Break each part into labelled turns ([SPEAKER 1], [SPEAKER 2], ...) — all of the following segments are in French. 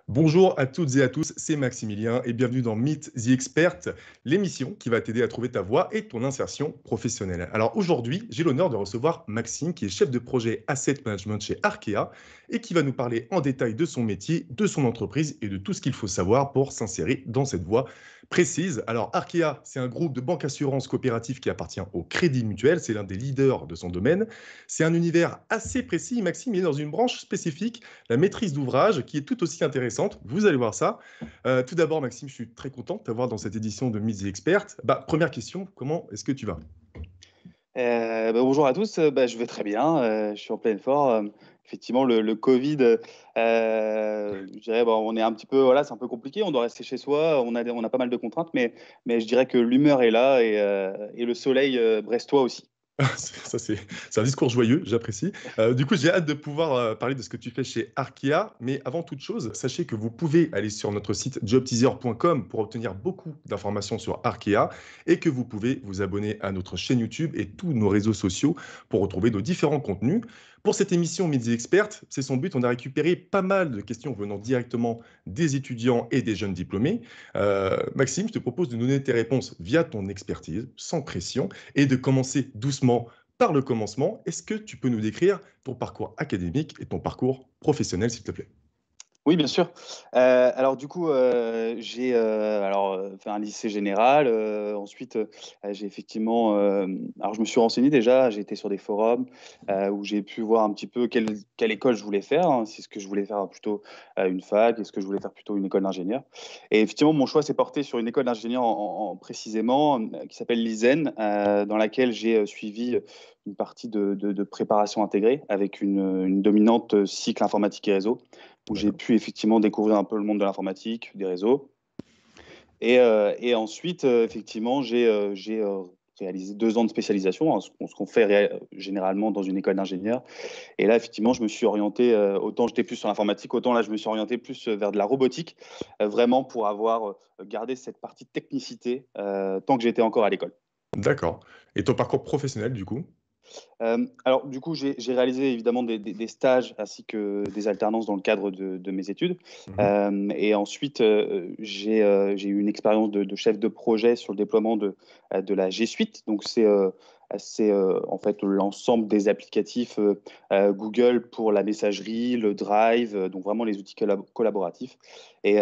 [SPEAKER 1] Bonjour à toutes et à tous, c'est Maximilien et bienvenue dans Meet the Expert, l'émission qui va t'aider à trouver ta voie et ton insertion professionnelle. Alors aujourd'hui, j'ai l'honneur de recevoir Maxime qui est chef de projet Asset Management chez Arkea et qui va nous parler en détail de son métier, de son entreprise et de tout ce qu'il faut savoir pour s'insérer dans cette voie précise. Alors Arkea, c'est un groupe de banque assurance coopérative qui appartient au Crédit Mutuel, c'est l'un des leaders de son domaine. C'est un univers assez précis, Maxime, il est dans une branche spécifique, la maîtrise d'ouvrage, qui est tout aussi intéressante. Vous allez voir ça. Tout d'abord, Maxime, je suis très content de t'avoir dans cette édition de Meet the Expert. Première question, comment est-ce que tu vas?
[SPEAKER 2] Bonjour à tous, je vais très bien, je suis en pleine forme. Effectivement, le Covid, je dirais, bon, on est un petit peu, voilà, c'est un peu compliqué, on doit rester chez soi, on a pas mal de contraintes, mais je dirais que l'humeur est là et le soleil brestois aussi.
[SPEAKER 1] Ça, c'est un discours joyeux, j'apprécie. Du coup, j'ai hâte de pouvoir parler de ce que tu fais chez Arkea. Mais avant toute chose, sachez que vous pouvez aller sur notre site jobteaser.com pour obtenir beaucoup d'informations sur Arkea et que vous pouvez vous abonner à notre chaîne YouTube et tous nos réseaux sociaux pour retrouver nos différents contenus. Pour cette émission Midi Expert, c'est son but. On a récupéré pas mal de questions venant directement des étudiants et des jeunes diplômés. Maxime, je te propose de nous donner tes réponses via ton expertise, sans pression et de commencer doucement par le commencement. Est-ce que tu peux nous décrire ton parcours académique et ton parcours professionnel, s'il te plaît?
[SPEAKER 2] Oui, bien sûr. Alors du coup, j'ai, fait un lycée général, ensuite, j'ai effectivement, alors je me suis renseigné déjà, j'ai été sur des forums, où j'ai pu voir un petit peu quelle école je voulais faire, hein. Si ce que je voulais faire plutôt, une fac, est-ce que je voulais faire plutôt une école d'ingénieur? Et effectivement, mon choix s'est porté sur une école d'ingénieur précisément, qui s'appelle l'ISEN, dans laquelle j'ai, suivi, une partie de préparation intégrée avec une dominante, cycle informatique et réseau où j'ai
[SPEAKER 1] D'accord.
[SPEAKER 2] pu effectivement découvrir un peu le monde de l'informatique, des réseaux. Et ensuite, effectivement, j'ai réalisé 2 ans de spécialisation, hein, ce qu'on fait généralement dans une école d'ingénieur. Et là, effectivement, je me suis orienté, autant j'étais plus sur l'informatique, autant là, je me suis orienté plus vers de la robotique, vraiment pour avoir gardé cette partie de technicité tant que j'étais encore à l'école.
[SPEAKER 1] D'accord. Et ton parcours professionnel, du coup?
[SPEAKER 2] Alors du coup, j'ai réalisé évidemment des stages ainsi que des alternances dans le cadre de mes études.
[SPEAKER 1] Mhm.
[SPEAKER 2] Et ensuite, j'ai eu une expérience de chef de projet sur le déploiement de la G Suite. Donc c'est en fait l'ensemble des applicatifs, Google pour la messagerie, le Drive, donc vraiment les outils collaboratifs. Et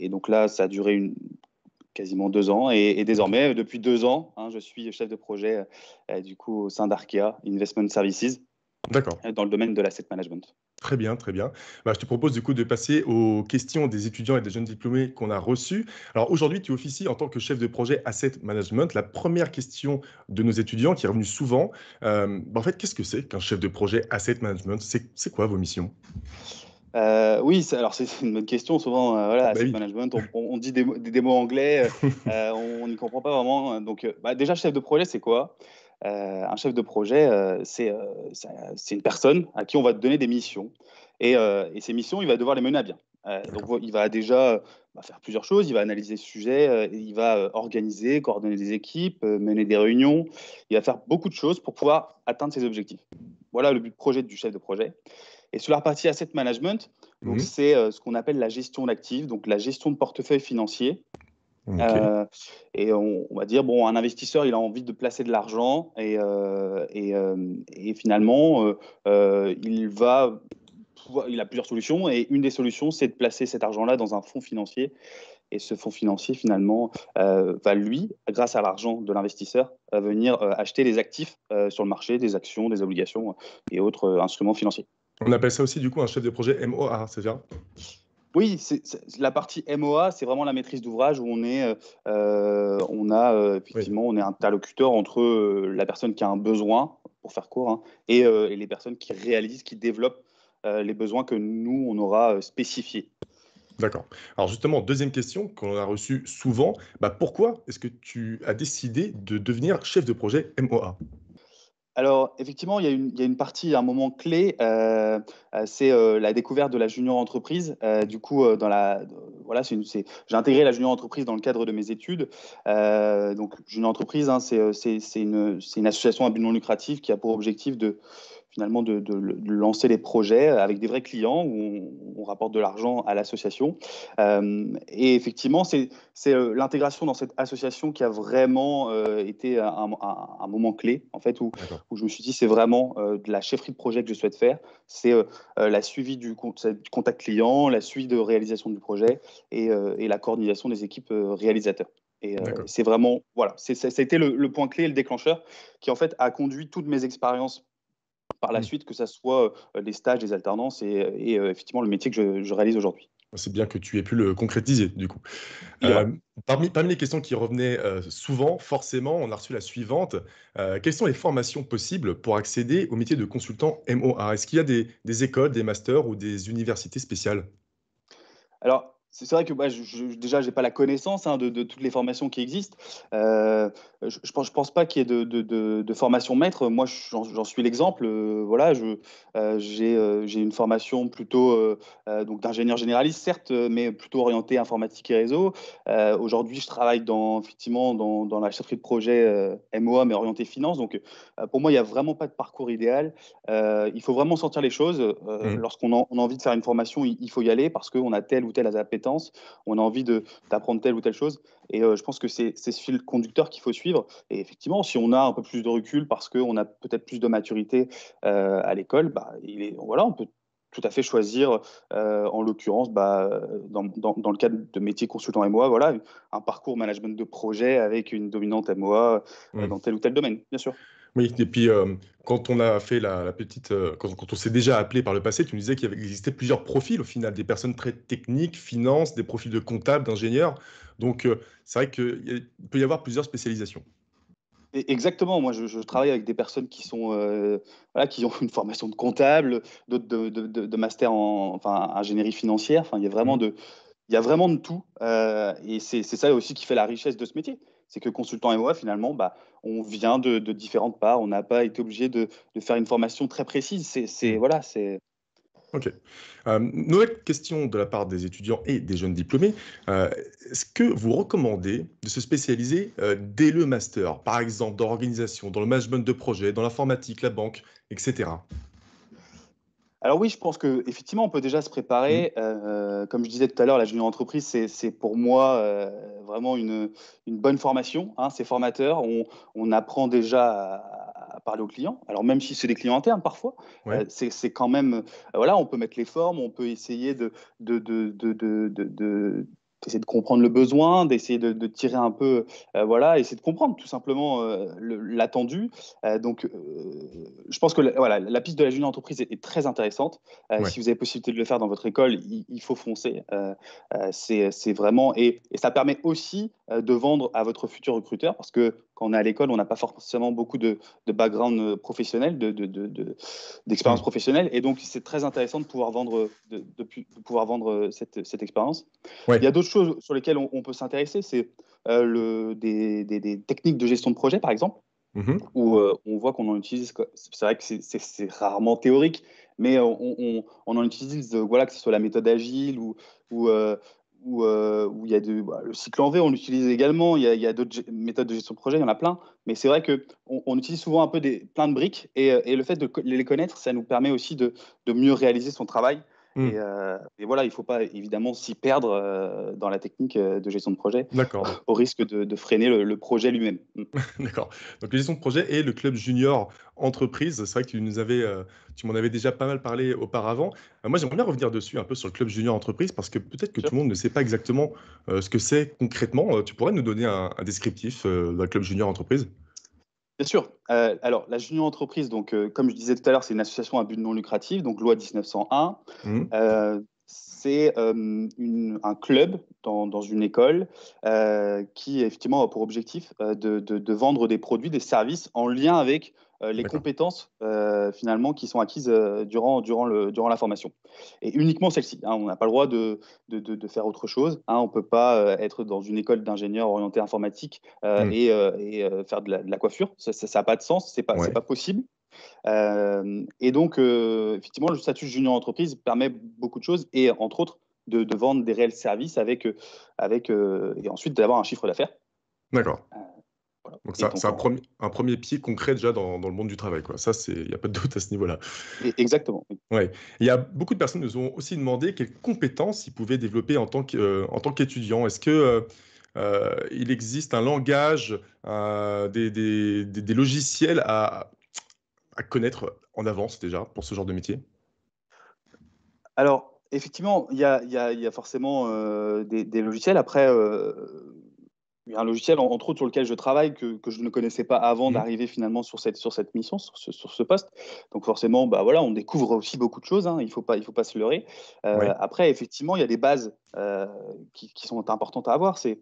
[SPEAKER 2] donc là, ça a duré quasiment 2 ans. Et désormais, depuis 2 ans, hein, je suis chef de projet du coup au sein d'Arkea Investment Services
[SPEAKER 1] D'accord.
[SPEAKER 2] dans le domaine de l'asset management.
[SPEAKER 1] Très bien, très bien. Je te propose du coup de passer aux questions des étudiants et des jeunes diplômés qu'on a reçus. Alors aujourd'hui, tu officies en tant que chef de projet Asset Management. La première question de nos étudiants qui est revenue souvent, en fait, qu'est-ce que c'est qu'un chef de projet Asset Management? C'est quoi vos missions?
[SPEAKER 2] Oui, c'est une bonne question. Souvent, voilà,
[SPEAKER 1] Bah
[SPEAKER 2] asset
[SPEAKER 1] oui.
[SPEAKER 2] management, on dit des mots anglais, on n'y comprend pas vraiment. Donc, déjà, chef de projet, c'est quoi? Un chef de projet, c'est une personne à qui on va donner des missions. Et ces missions, il va devoir les mener à bien. Donc,
[SPEAKER 1] D'accord.
[SPEAKER 2] il va déjà faire plusieurs choses. Il va analyser le sujet, il va organiser, coordonner des équipes, mener des réunions. Il va faire beaucoup de choses pour pouvoir atteindre ses objectifs. Voilà le but projet du chef de projet. Et sur la partie asset management, donc
[SPEAKER 1] Mhm.
[SPEAKER 2] c'est ce qu'on appelle la gestion d'actifs, donc la gestion de portefeuille financier.
[SPEAKER 1] Ok.
[SPEAKER 2] Et on va dire, bon, un investisseur, il a envie de placer de l'argent et finalement, il a plusieurs solutions. Et une des solutions, c'est de placer cet argent-là dans un fonds financier. Et ce fonds financier, finalement, va, lui, grâce à l'argent de l'investisseur, venir acheter des actifs sur le marché, des actions, des obligations et autres instruments financiers.
[SPEAKER 1] On appelle ça aussi du coup un chef de projet MOA, c'est ça?
[SPEAKER 2] Oui, la partie MOA, c'est vraiment la maîtrise d'ouvrage où on a
[SPEAKER 1] Oui.
[SPEAKER 2] effectivement, on est interlocuteur entre la personne qui a un besoin, pour faire court, hein, et les personnes qui réalisent, qui développent les besoins que nous, on aura spécifiés.
[SPEAKER 1] D'accord. Alors justement, deuxième question qu'on a reçue souvent, pourquoi est-ce que tu as décidé de devenir chef de projet MOA?
[SPEAKER 2] Alors, effectivement, il y a une partie, un moment clé, c'est la découverte de la junior entreprise. Du coup, voilà, j'ai intégré la junior entreprise dans le cadre de mes études. Donc, junior entreprise, hein, c'est une association à but non lucratif qui a pour objectif de finalement de lancer les projets avec des vrais clients où on rapporte de l'argent à l'association. Et effectivement, c'est l'intégration dans cette association qui a vraiment été un moment clé, en fait,
[SPEAKER 1] D'accord.
[SPEAKER 2] où je me suis dit, c'est vraiment de la chefferie de projet que je souhaite faire. C'est la suivi du contact client, la suite de réalisation du projet et la coordination des équipes réalisateurs. Et
[SPEAKER 1] D'accord.
[SPEAKER 2] c'est vraiment, voilà, ça a été le point clé et le déclencheur qui, en fait, a conduit toutes mes expériences par la
[SPEAKER 1] Hmm.
[SPEAKER 2] suite, que ça soit les stages, les alternances et effectivement le métier que je réalise aujourd'hui.
[SPEAKER 1] C'est bien que tu aies pu le concrétiser, du coup.
[SPEAKER 2] Il est vrai.
[SPEAKER 1] Parmi les questions qui revenaient souvent, forcément, on a reçu la suivante. Quelles sont les formations possibles pour accéder au métier de consultant MOA? Est-ce qu'il y a des écoles, des masters ou des universités spéciales?
[SPEAKER 2] Alors, c'est vrai que bah, déjà, je n'ai pas la connaissance de toutes les formations qui existent. Je ne pense pas qu'il y ait de formation maître. Moi, j'en suis l'exemple. Voilà, j'ai une formation plutôt donc d'ingénieur généraliste, certes, mais plutôt orientée informatique et réseau. Aujourd'hui, je travaille effectivement dans la chefferie de projet MOA, mais orientée finance. Donc, pour moi, il n'y a vraiment pas de parcours idéal. Il faut vraiment sentir les choses.
[SPEAKER 1] Hmm.
[SPEAKER 2] Lorsqu'on a envie de faire une formation, il faut y aller parce qu'on a telle ou telle appétence, on a envie d'apprendre telle ou telle chose. Et je pense que c'est ce fil conducteur qu'il faut suivre. Et effectivement, si on a un peu plus de recul parce qu'on a peut-être plus de maturité à l'école, bah, voilà, on peut tout à fait choisir, en l'occurrence, bah, dans le cadre de métier consultant MOA, voilà, un parcours management de projet avec une dominante MOA
[SPEAKER 1] Hmm.
[SPEAKER 2] dans tel ou tel domaine, bien sûr.
[SPEAKER 1] Oui, et puis quand on a fait la petite, quand on s'est déjà appelé par le passé, tu nous disais qu'il existait plusieurs profils au final, des personnes très techniques, finance, des profils de comptables, d'ingénieurs. Donc c'est vrai qu'il peut y avoir plusieurs spécialisations.
[SPEAKER 2] Exactement, moi je travaille avec des personnes qui sont voilà, qui ont une formation de comptable, d'autres de master en enfin, ingénierie financière. Enfin,
[SPEAKER 1] Hmm.
[SPEAKER 2] il y a vraiment de tout. Et c'est ça aussi qui fait la richesse de ce métier. C'est que consultant MOA, finalement, bah, on vient de différentes parts. On n'a pas été obligé de faire une formation très précise.
[SPEAKER 1] Hmm.
[SPEAKER 2] Voilà, c'est.
[SPEAKER 1] Ok. Nouvelle question de la part des étudiants et des jeunes diplômés. Est-ce que vous recommandez de se spécialiser dès le master, par exemple dans l'organisation, dans le management de projet, dans l'informatique, la banque, etc.
[SPEAKER 2] Alors oui, je pense qu'effectivement, on peut déjà se
[SPEAKER 1] Hmm.
[SPEAKER 2] préparer. Comme je disais tout à l'heure, la junior entreprise, c'est pour moi vraiment une bonne formation, hein, c'est formateur. On apprend déjà à parler aux clients. Alors même si c'est des clients internes parfois,
[SPEAKER 1] Ouais.
[SPEAKER 2] c'est quand même, voilà, on peut mettre les formes, on peut essayer d'essayer de comprendre le besoin, d'essayer de tirer un peu, voilà, essayer de comprendre tout simplement l'attendu. Donc, je pense que voilà, la piste de la junior entreprise est très intéressante.
[SPEAKER 1] Ouais.
[SPEAKER 2] Si vous avez possibilité de le faire dans votre école, il faut foncer. C'est vraiment et ça permet aussi de vendre à votre futur recruteur parce que quand on est à l'école, on n'a pas forcément beaucoup de background professionnel, d'expérience
[SPEAKER 1] Hmm.
[SPEAKER 2] professionnelle, et donc c'est très intéressant de pouvoir vendre de pouvoir vendre cette expérience. Il y a
[SPEAKER 1] Ouais.
[SPEAKER 2] d'autres choses sur lesquelles on peut s'intéresser, c'est des techniques de gestion de projet, par exemple
[SPEAKER 1] Mhm.
[SPEAKER 2] où on voit qu'on en utilise. C'est vrai que c'est rarement théorique, mais on en utilise, voilà, que ce soit la méthode agile ou, euh, où il y a bah, le cycle en V, on l'utilise également. Il y a d'autres méthodes de gestion de projet, il y en a plein. Mais c'est vrai qu'on utilise souvent un peu plein de briques et le fait de les connaître, ça nous permet aussi de mieux réaliser son travail.
[SPEAKER 1] Hmm.
[SPEAKER 2] Et voilà, il ne faut pas évidemment s'y perdre dans la technique de gestion de projet
[SPEAKER 1] D'accord. Donc,
[SPEAKER 2] au risque de freiner le projet lui-même.
[SPEAKER 1] d'accord. Donc, la gestion de projet et le club junior entreprise, c'est vrai que tu m'en avais déjà pas mal parlé auparavant. Moi, j'aimerais bien revenir dessus un peu sur le club junior entreprise parce que peut-être que tout le monde ne sait pas exactement ce que c'est concrètement. Tu pourrais nous donner un descriptif d'un club junior entreprise?
[SPEAKER 2] Bien sûr. Alors, la junior entreprise, donc, comme je disais tout à l'heure, c'est une association à but non lucratif, donc loi 1901.
[SPEAKER 1] Mhm.
[SPEAKER 2] C'est un club dans une école qui, effectivement, a pour objectif de vendre des produits, des services en lien avec les
[SPEAKER 1] D'accord.
[SPEAKER 2] compétences, finalement, qui sont acquises durant la formation. Et uniquement celles-ci, hein. On n'a pas le droit de faire autre chose, hein. On ne peut pas être dans une école d'ingénieurs orientée informatique
[SPEAKER 1] Hmm.
[SPEAKER 2] et faire de la coiffure. Ça n'a pas de sens, c'est
[SPEAKER 1] Ouais.
[SPEAKER 2] pas possible. Et donc, effectivement, le statut de junior entreprise permet beaucoup de choses et, entre autres, de vendre des réels services et ensuite d'avoir un chiffre d'affaires.
[SPEAKER 1] D'accord.
[SPEAKER 2] Voilà.
[SPEAKER 1] Donc
[SPEAKER 2] Et
[SPEAKER 1] ça,
[SPEAKER 2] donc,
[SPEAKER 1] c'est un premier pied concret déjà dans le monde du travail, quoi. Ça, il n'y a pas de doute à ce niveau-là.
[SPEAKER 2] exactement. Oui.
[SPEAKER 1] Ouais. Il y a beaucoup de personnes nous ont aussi demandé quelles compétences ils pouvaient développer en tant qu'étudiants. Est-ce que il existe un langage, des logiciels à connaître en avance déjà pour ce genre de métier?
[SPEAKER 2] Alors, effectivement, il y a forcément des logiciels. Après, il y a un logiciel, entre autres, sur lequel je travaille que je ne connaissais pas avant
[SPEAKER 1] Mmh.
[SPEAKER 2] d'arriver finalement sur cette mission, sur ce poste. Donc forcément, bah, voilà, on découvre aussi beaucoup de choses, hein, il faut pas se leurrer.
[SPEAKER 1] Ouais,
[SPEAKER 2] Après, effectivement, il y a des bases qui sont importantes à avoir. C'est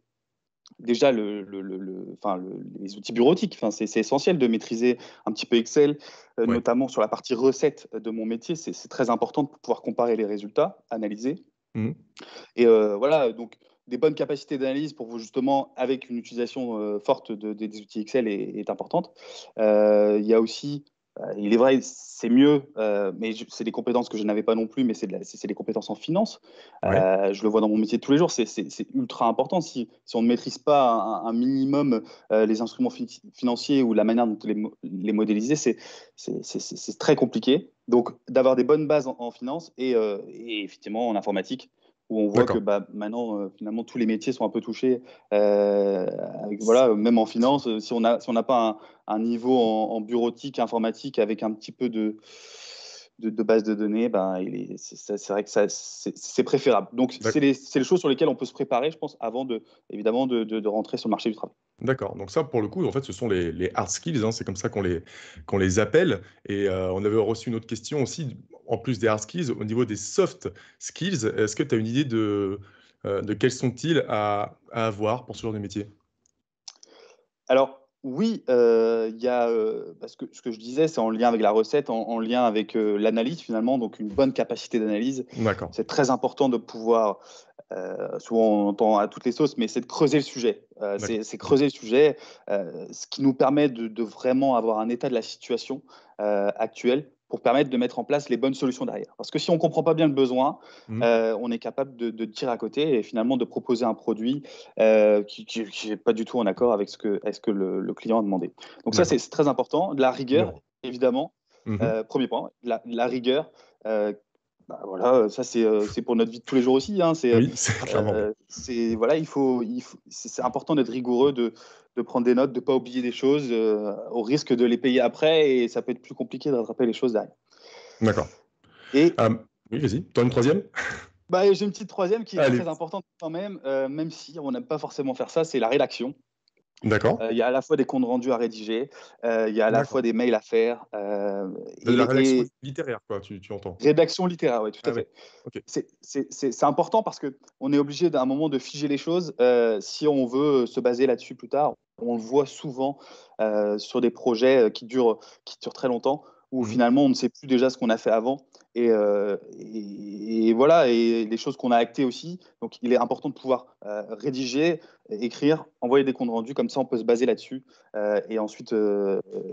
[SPEAKER 2] déjà les outils bureautiques. Enfin, c'est essentiel de maîtriser un petit peu Excel,
[SPEAKER 1] ouais.
[SPEAKER 2] notamment sur la partie recette de mon métier. C'est très important pour pouvoir comparer les résultats, analyser.
[SPEAKER 1] Mmh.
[SPEAKER 2] Et voilà, donc des bonnes capacités d'analyse pour vous justement, avec une utilisation forte des outils Excel est importante. Il y a aussi, il est vrai, c'est mieux, mais c'est des compétences que je n'avais pas non plus, mais c'est des compétences en finance.
[SPEAKER 1] Ouais.
[SPEAKER 2] Je le vois dans mon métier de tous les jours, c'est ultra important. Si on ne maîtrise pas un minimum les instruments financiers ou la manière dont les modéliser, c'est très compliqué. Donc, d'avoir des bonnes bases en finance et effectivement en informatique où on voit que
[SPEAKER 1] D'accord.
[SPEAKER 2] bah, maintenant, finalement, tous les métiers sont un peu touchés. Voilà, même en finance, si on n'a pas un niveau en bureautique, informatique, avec un petit peu de base de données, ben, c'est vrai que c'est préférable. Donc,
[SPEAKER 1] D'ac
[SPEAKER 2] c'est les choses sur lesquelles on peut se préparer, je pense, avant évidemment, de rentrer sur le marché du travail.
[SPEAKER 1] D'accord, donc ça, pour le coup, en fait, ce sont les hard skills, hein, c'est comme ça qu'on les appelle. Et on avait reçu une autre question aussi, en plus des hard skills, au niveau des soft skills. Est-ce que tu as une idée de quels sont-ils à avoir pour ce genre de métier?
[SPEAKER 2] Alors oui, il y a, parce que ce que je disais, c'est en lien avec la recette, en lien avec, l'analyse finalement, donc une bonne capacité d'analyse.
[SPEAKER 1] D'accord,
[SPEAKER 2] C'est très important de pouvoir, souvent on entend à toutes les sauces, mais c'est de creuser le sujet.
[SPEAKER 1] d'accord.
[SPEAKER 2] C'est
[SPEAKER 1] OK.
[SPEAKER 2] creuser le sujet, ce qui nous permet de vraiment avoir un état de la situation, actuelle pour permettre de mettre en place les bonnes solutions derrière. Parce que si on ne comprend pas bien le besoin,
[SPEAKER 1] Mmh.
[SPEAKER 2] on est capable de tirer à côté et finalement de proposer un produit, qui est pas du tout en accord avec ce que le client a demandé. Donc ça,
[SPEAKER 1] D'accord.
[SPEAKER 2] c'est très important. De la rigueur,
[SPEAKER 1] Numéro
[SPEAKER 2] évidemment,
[SPEAKER 1] un.
[SPEAKER 2] 1er point, la rigueur, heu, bah, voilà, ça c'est pour notre vie de tous les jours aussi, hein.
[SPEAKER 1] Oui, c'est clairement, oui.
[SPEAKER 2] C'est voilà, c'est important d'être rigoureux, de prendre des notes, de pas oublier des choses, au risque de les payer après et ça peut être plus compliqué de rattraper les choses derrière.
[SPEAKER 1] D'accord.
[SPEAKER 2] Et
[SPEAKER 1] Oui, vas-y. Tu as une troisième.
[SPEAKER 2] bah, j'ai une petite troisième qui est très
[SPEAKER 1] Allez.
[SPEAKER 2] importante quand même si on n'aime pas forcément faire ça, c'est la rédaction.
[SPEAKER 1] D'accord.
[SPEAKER 2] Il y a à la fois des comptes rendus à rédiger, il y a à la
[SPEAKER 1] D'accord.
[SPEAKER 2] fois des mails à faire,
[SPEAKER 1] De la rédaction
[SPEAKER 2] et
[SPEAKER 1] littéraire, quoi, tu entends?
[SPEAKER 2] rédaction littéraire, oui, tout
[SPEAKER 1] Ah
[SPEAKER 2] à
[SPEAKER 1] oui.
[SPEAKER 2] fait.
[SPEAKER 1] OK.
[SPEAKER 2] C'est important parce qu'on est obligé d'un moment de figer les choses, si on veut se baser là-dessus plus tard. On le voit souvent, sur des projets, qui durent très longtemps, où
[SPEAKER 1] Mmh.
[SPEAKER 2] finalement on ne sait plus déjà ce qu'on a fait avant et voilà et les choses qu'on a actées aussi. Donc il est important de pouvoir, rédiger, écrire, envoyer des comptes rendus comme ça on peut se baser là-dessus, et ensuite,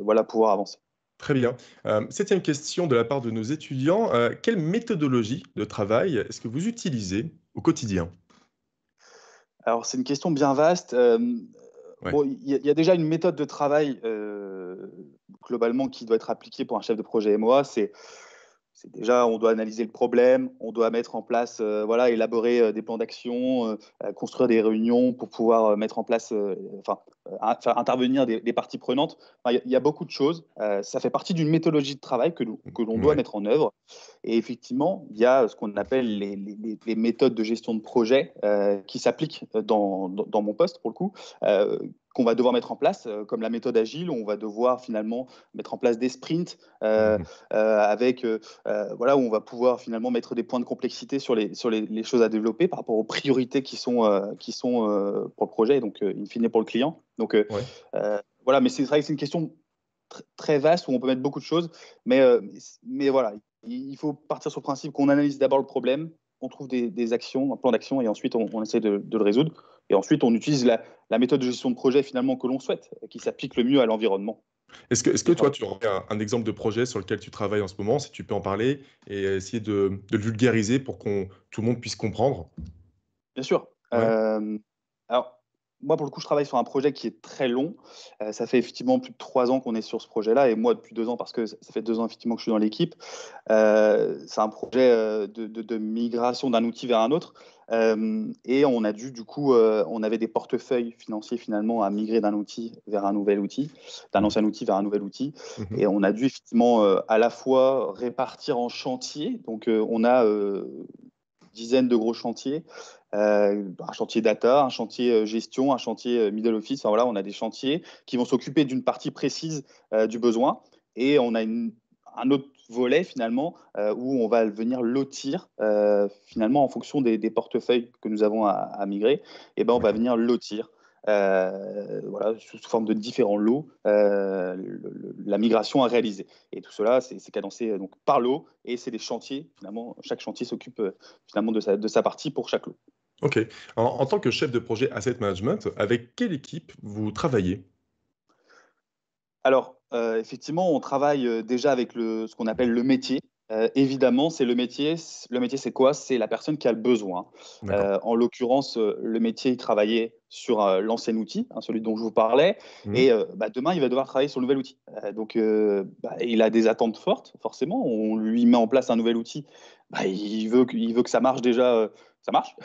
[SPEAKER 2] voilà pouvoir avancer.
[SPEAKER 1] Très bien. 7e question de la part de nos étudiants, quelle méthodologie de travail est-ce que vous utilisez au quotidien?
[SPEAKER 2] Alors, c'est une question bien vaste.
[SPEAKER 1] Ouais.
[SPEAKER 2] Bon, il y a déjà une méthode de travail, globalement qui doit être appliquée pour un chef de projet MOA. C'est déjà, on doit analyser le problème, on doit mettre en place, voilà, élaborer, des plans d'action, construire des réunions pour pouvoir, mettre en place, faire intervenir des parties prenantes. Enfin, il y a beaucoup de choses. Ça fait partie d'une méthodologie de travail que l'on doit
[SPEAKER 1] Ouais.
[SPEAKER 2] mettre en œuvre et effectivement, il y a ce qu'on appelle les méthodes de gestion de projet, qui s'appliquent dans mon poste pour le coup, qu'on va devoir mettre en place, comme la méthode agile, où on va devoir finalement mettre en place des sprints,
[SPEAKER 1] Mmh.
[SPEAKER 2] avec, voilà, où on va pouvoir finalement mettre des points de complexité sur les choses à développer par rapport aux priorités qui sont pour le projet, donc in fine pour le client. Donc,
[SPEAKER 1] Ouais.
[SPEAKER 2] voilà, mais c'est vrai que c'est une question très vaste où on peut mettre beaucoup de choses, mais voilà, il faut partir sur le principe qu'on analyse d'abord le problème, on trouve des actions, un plan d'action, et ensuite on essaie de le résoudre. Et ensuite, on utilise la méthode de gestion de projet finalement que l'on souhaite, qui s'applique le mieux à l'environnement
[SPEAKER 1] Est-ce que
[SPEAKER 2] de
[SPEAKER 1] toi,
[SPEAKER 2] travail.
[SPEAKER 1] tu aurais un exemple de projet sur lequel tu travailles en ce moment, si tu peux en parler et essayer de le vulgariser pour qu'on tout le monde puisse comprendre?
[SPEAKER 2] Bien sûr.
[SPEAKER 1] Ouais.
[SPEAKER 2] Alors, moi, pour le coup, je travaille sur un projet qui est très long. Ça fait effectivement plus de 3 ans qu'on est sur ce projet-là, et moi depuis 2 ans, parce que ça fait 2 ans effectivement que je suis dans l'équipe. C'est un projet de migration d'un outil vers un autre. Et on a dû, du coup, on avait des portefeuilles financiers finalement à migrer d'un outil vers un nouvel outil, d'un
[SPEAKER 1] Mhm.
[SPEAKER 2] ancien outil vers un nouvel outil.
[SPEAKER 1] Mhm.
[SPEAKER 2] Et on a dû effectivement à la fois répartir en chantiers. Donc, on a dizaines de gros chantiers, un chantier data, un chantier gestion, un chantier middle office. Enfin, voilà, on a des chantiers qui vont s'occuper d'une partie précise du besoin, et on a un autre volet finalement où on va venir lotir finalement en fonction des portefeuilles que nous avons à migrer. Et ben on va
[SPEAKER 1] D'accord.
[SPEAKER 2] venir lotir voilà, sous forme de différents lots, la migration à réaliser. Et tout cela, c'est cadencé donc, par lot, et c'est des chantiers. Finalement, chaque chantier s'occupe finalement de sa partie pour chaque lot.
[SPEAKER 1] Ok. En tant que chef de projet Asset Management, avec quelle équipe vous travaillez?
[SPEAKER 2] Alors, effectivement, on travaille déjà avec ce qu'on appelle le métier. Évidemment, c'est le métier. Le métier, c'est quoi? C'est la personne qui a le besoin.
[SPEAKER 1] D'accord.
[SPEAKER 2] En l'occurrence, le métier, il travaillait sur l'ancien outil, hein, celui dont je vous parlais.
[SPEAKER 1] Mhm.
[SPEAKER 2] Et demain, il va devoir travailler sur le nouvel outil. Donc, il a des attentes fortes, forcément. On lui met en place un nouvel outil. Il veut que ça marche déjà, ça marche.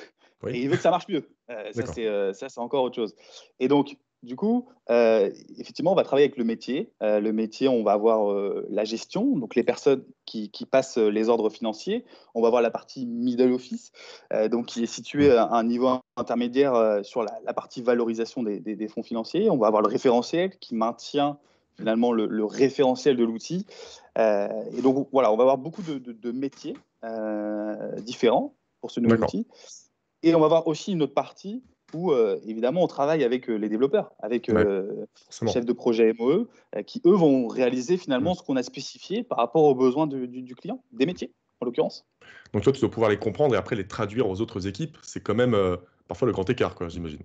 [SPEAKER 1] Oui.
[SPEAKER 2] Et il veut que ça marche mieux.
[SPEAKER 1] D'accord.
[SPEAKER 2] Ça, c'est encore autre chose. Et donc, du coup, effectivement, on va travailler avec le métier. Le métier, on va avoir la gestion, donc les personnes qui passent les ordres financiers. On va avoir la partie middle office, donc qui est située
[SPEAKER 1] Mhm.
[SPEAKER 2] à un niveau intermédiaire sur la partie valorisation des fonds financiers. On va avoir le référentiel qui maintient finalement le référentiel de l'outil. Et donc, voilà, on va avoir beaucoup de métiers différents pour ce nouvel
[SPEAKER 1] D'accord.
[SPEAKER 2] outil. Et on va avoir aussi une autre partie où, évidemment, on travaille avec les développeurs, avec
[SPEAKER 1] Ouais,
[SPEAKER 2] les
[SPEAKER 1] forcément.
[SPEAKER 2] chefs de projet MOE, qui, eux, vont réaliser finalement
[SPEAKER 1] Mhm.
[SPEAKER 2] ce qu'on a spécifié par rapport aux besoins du client, des métiers, en l'occurrence.
[SPEAKER 1] Donc toi, tu dois pouvoir les comprendre et après les traduire aux autres équipes. C'est quand même parfois le grand écart, quoi, j'imagine.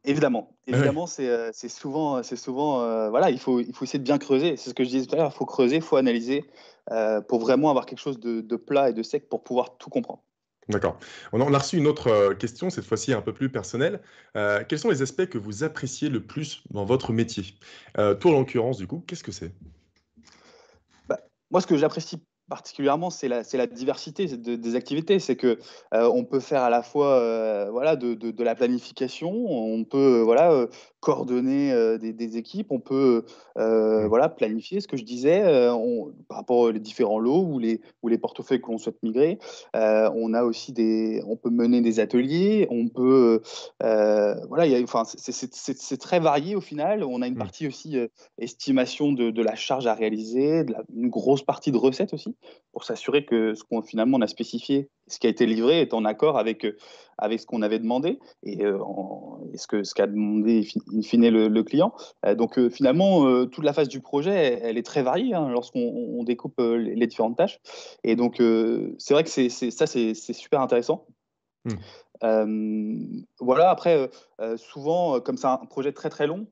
[SPEAKER 2] Évidemment,
[SPEAKER 1] Ouais.
[SPEAKER 2] évidemment, c'est souvent, voilà, il faut essayer de bien creuser. C'est ce que je disais tout à l'heure, il faut creuser, il faut analyser pour vraiment avoir quelque chose de plat et de sec pour pouvoir tout comprendre.
[SPEAKER 1] D'accord. On a reçu une autre question, cette fois-ci un peu plus personnelle. Quels sont les aspects que vous appréciez le plus dans votre métier? Toi, en l'occurrence, du coup, qu'est-ce que c'est?
[SPEAKER 2] Bah, moi, ce que j'apprécie particulièrement, c'est la diversité des activités. C'est que on peut faire à la fois voilà, de la planification, on peut voilà, coordonner des équipes, on peut
[SPEAKER 1] Mm.
[SPEAKER 2] voilà, planifier ce que je disais par rapport aux différents lots ou les portefeuilles que l'on souhaite migrer. On a aussi on peut mener des ateliers, on peut voilà, enfin, c'est très varié au final. On a une
[SPEAKER 1] Mm.
[SPEAKER 2] partie aussi estimation de la charge à réaliser, une grosse partie de recettes aussi, pour s'assurer que ce qu'on finalement on a spécifié, ce qui a été livré, est en accord avec ce qu'on avait demandé et ce qu'a demandé in fine le client. Donc finalement, toute la phase du projet, elle est très variée hein, lorsqu'on on découpe les différentes tâches. Et donc c'est vrai que c'est super intéressant.
[SPEAKER 1] Mm.
[SPEAKER 2] Voilà, après, souvent, comme c'est un projet très très long,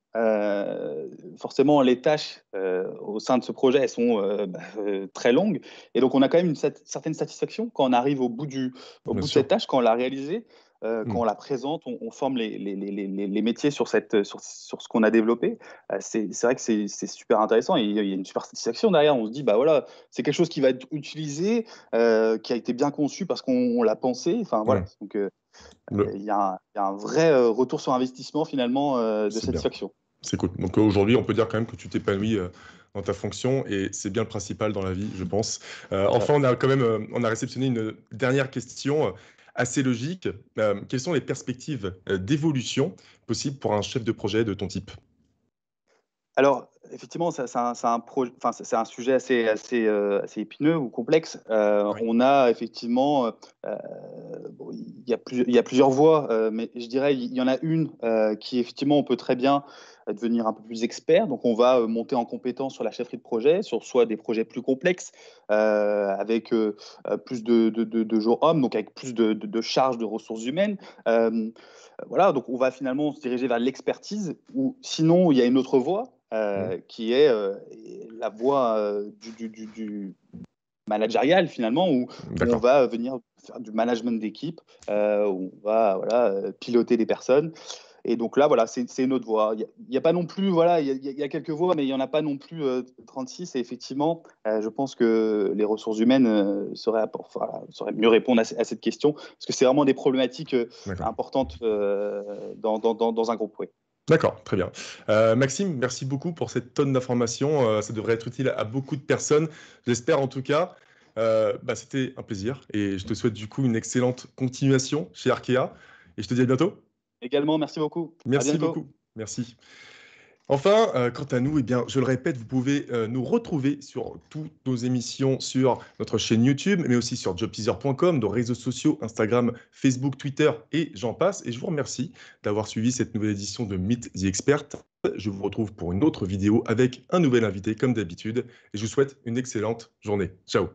[SPEAKER 2] forcément, les tâches au sein de ce projet, elles sont très longues. Et donc, on a quand même une certaine satisfaction quand on arrive au
[SPEAKER 1] Bien
[SPEAKER 2] bout de
[SPEAKER 1] sûr.
[SPEAKER 2] cette tâche, quand on l'a réalisée, quand
[SPEAKER 1] Mm.
[SPEAKER 2] on la présente, on forme les métiers sur ce qu'on a développé. C'est vrai que c'est super intéressant et il y a une super satisfaction derrière. On se dit, bah voilà, c'est quelque chose qui va être utilisé, qui a été bien conçu parce qu'on l'a pensé. Enfin, voilà.
[SPEAKER 1] Mm.
[SPEAKER 2] Donc,
[SPEAKER 1] Le-
[SPEAKER 2] il y a un vrai retour sur investissement finalement de
[SPEAKER 1] C'est bien.
[SPEAKER 2] satisfaction.
[SPEAKER 1] C'est cool. Donc aujourd'hui, on peut dire quand même que tu t'épanouis dans ta fonction et c'est bien le principal dans la vie, je pense.
[SPEAKER 2] Ouais.
[SPEAKER 1] Enfin, on a quand même on a réceptionné une dernière question assez logique. Quelles sont les perspectives d'évolution possibles pour un chef de projet de ton type?
[SPEAKER 2] Alors, effectivement, enfin, c'est un sujet assez épineux ou complexe.
[SPEAKER 1] Oui.
[SPEAKER 2] On a effectivement, bon, il y a plusieurs voies, mais je dirais il y en a une qui, effectivement, on peut très bien devenir un peu plus expert. Donc, on va monter en compétence sur la chefferie de projet, sur soit des projets plus complexes, avec plus de jours hommes, donc avec plus de charges de ressources humaines. Euh, voilà, donc on va finalement se diriger vers l'expertise, ou sinon, il y a une autre voie
[SPEAKER 1] Mm.
[SPEAKER 2] qui est la voie du managérial finalement, où on
[SPEAKER 1] D'accord.
[SPEAKER 2] va venir faire du management d'équipe, où on va voilà, piloter des personnes. Et donc là, voilà, c'est une autre voie. Il y a pas non plus, voilà, il y a quelques voies, mais il n'y en a pas non plus 36. Et effectivement, je pense que les ressources humaines sauraient mieux répondre à cette question, parce que c'est vraiment des problématiques
[SPEAKER 1] D'accord.
[SPEAKER 2] importantes dans un groupe. Oui.
[SPEAKER 1] D'accord, très bien. Maxime, merci beaucoup pour cette tonne d'informations. Ça devrait être utile à beaucoup de personnes. J'espère en tout cas. C'était un plaisir et je te souhaite du coup une excellente continuation chez Arkea. Et je te dis à bientôt.
[SPEAKER 2] Également, merci beaucoup. À
[SPEAKER 1] Merci
[SPEAKER 2] bientôt.
[SPEAKER 1] beaucoup. Merci. Enfin, quant à nous, eh bien, je le répète, vous pouvez nous retrouver sur toutes nos émissions sur notre chaîne YouTube, mais aussi sur jobteaser.com, nos réseaux sociaux, Instagram, Facebook, Twitter et j'en passe. Et je vous remercie d'avoir suivi cette nouvelle édition de Meet the Expert. Je vous retrouve pour une autre vidéo avec un nouvel invité comme d'habitude et je vous souhaite une excellente journée. Ciao.